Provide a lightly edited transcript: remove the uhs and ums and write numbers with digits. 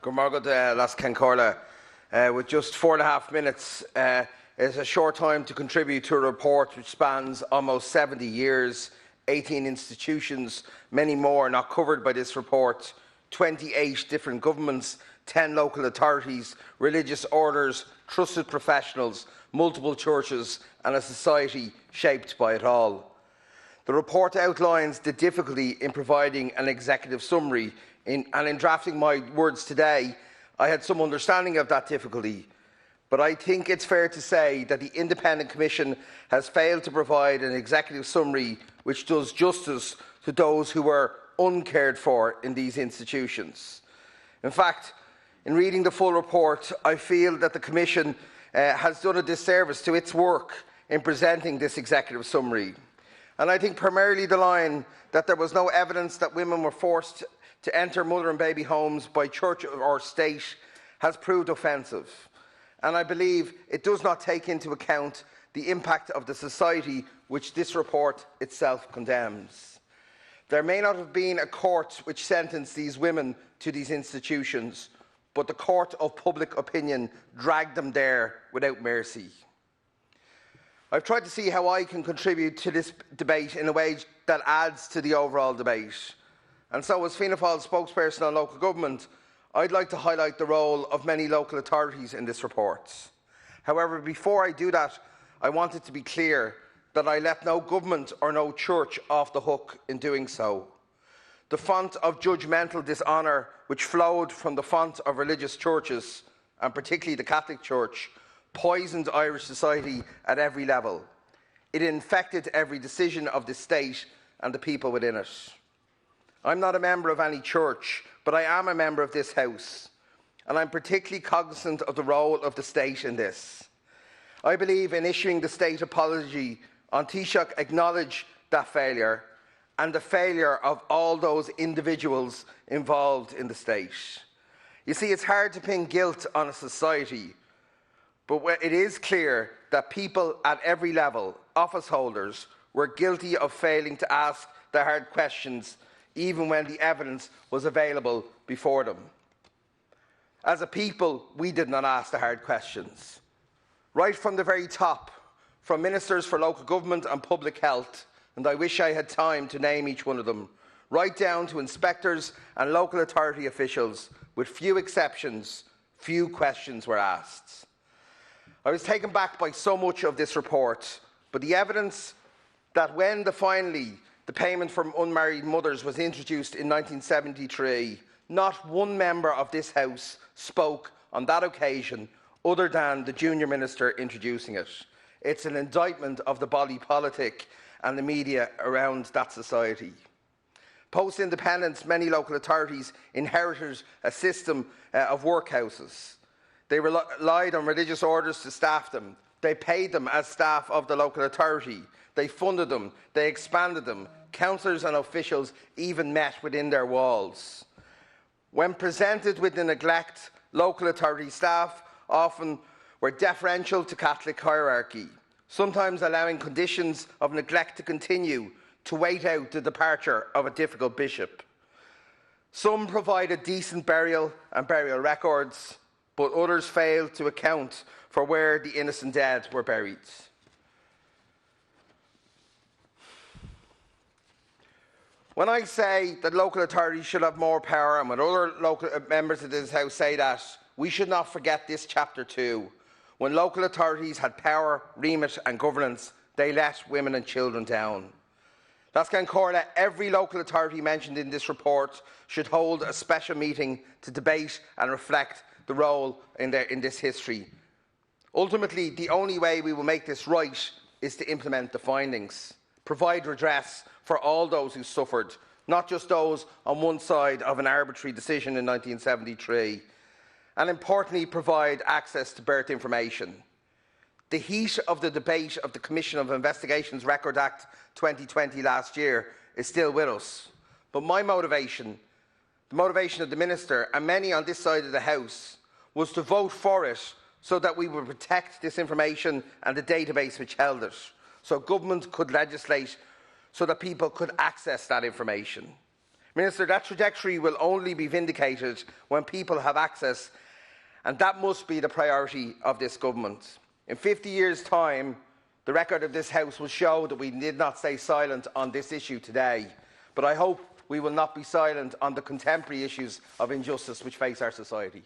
Gormagad Las Cancorla. With just 4.5 minutes, is a short time to contribute to a report which spans almost 70 years, 18 institutions, many more not covered by this report, 28 different governments, 10 local authorities, religious orders, trusted professionals, multiple churches and a society shaped by it all. The report outlines the difficulty in providing an executive summary, and in drafting my words today, I had some understanding of that difficulty. But I think it's fair to say that the Independent Commission has failed to provide an executive summary which does justice to those who were uncared for in these institutions. In fact, in reading the full report, I feel that the Commission has done a disservice to its work in presenting this executive summary. And I think primarily the line that there was no evidence that women were forced to enter mother and baby homes by church or state has proved offensive. And I believe it does not take into account the impact of the society which this report itself condemns. There may not have been a court which sentenced these women to these institutions, but the court of public opinion dragged them there without mercy. I've tried to see how I can contribute to this debate in a way that adds to the overall debate. And so, as Fianna Fáil spokesperson on local government, I'd like to highlight the role of many local authorities in this report. However, before I do that, I want it to be clear that I let no government or no church off the hook in doing so. The font of judgmental dishonour which flowed from the font of religious churches, and particularly the Catholic Church, poisoned Irish society at every level. It infected every decision of the state and the people within it. I'm not a member of any church, but I am a member of this House, and I'm particularly cognizant of the role of the state in this. I believe in issuing the state apology on Taoiseach acknowledge that failure and the failure of all those individuals involved in the state. You see, it's hard to pin guilt on a society, but it is clear that people at every level, office holders, were guilty of failing to ask the hard questions even when the evidence was available before them. As a people, we did not ask the hard questions. Right from the very top, from ministers for local government and public health, and I wish I had time to name each one of them, right down to inspectors and local authority officials, with few exceptions, few questions were asked. I was taken back by so much of this report, but the evidence that when finally the payment for unmarried mothers was introduced in 1973, not one member of this House spoke on that occasion other than the junior minister introducing it. It's an indictment of the body politic and the media around that society. Post-independence, many local authorities inherited a system of workhouses. They relied on religious orders to staff them. They paid them as staff of the local authority. They funded them. They expanded them. Councillors and officials even met within their walls. When presented with the neglect, local authority staff often were deferential to Catholic hierarchy, sometimes allowing conditions of neglect to continue to wait out the departure of a difficult bishop. Some provided decent burial and burial records, but others failed to account for where the innocent dead were buried. When I say that local authorities should have more power, and when other local members of this House say that, we should not forget this chapter too. When local authorities had power, remit and governance, they let women and children down. Las Cancorla, every local authority mentioned in this report should hold a special meeting to debate and reflect the role in this history. Ultimately, the only way we will make this right is to implement the findings, provide redress for all those who suffered, not just those on one side of an arbitrary decision in 1973, and importantly, provide access to birth information. The heat of the debate of the Commission of Investigations Record Act 2020 last year is still with us, but my motivation, the motivation of the Minister and many on this side of the House, was to vote for it so that we would protect this information and the database which held it, so government could legislate so that people could access that information. Minister, that trajectory will only be vindicated when people have access, and that must be the priority of this government. In 50 years' time, the record of this House will show that we did not stay silent on this issue today, but I hope we will not be silent on the contemporary issues of injustice which face our society.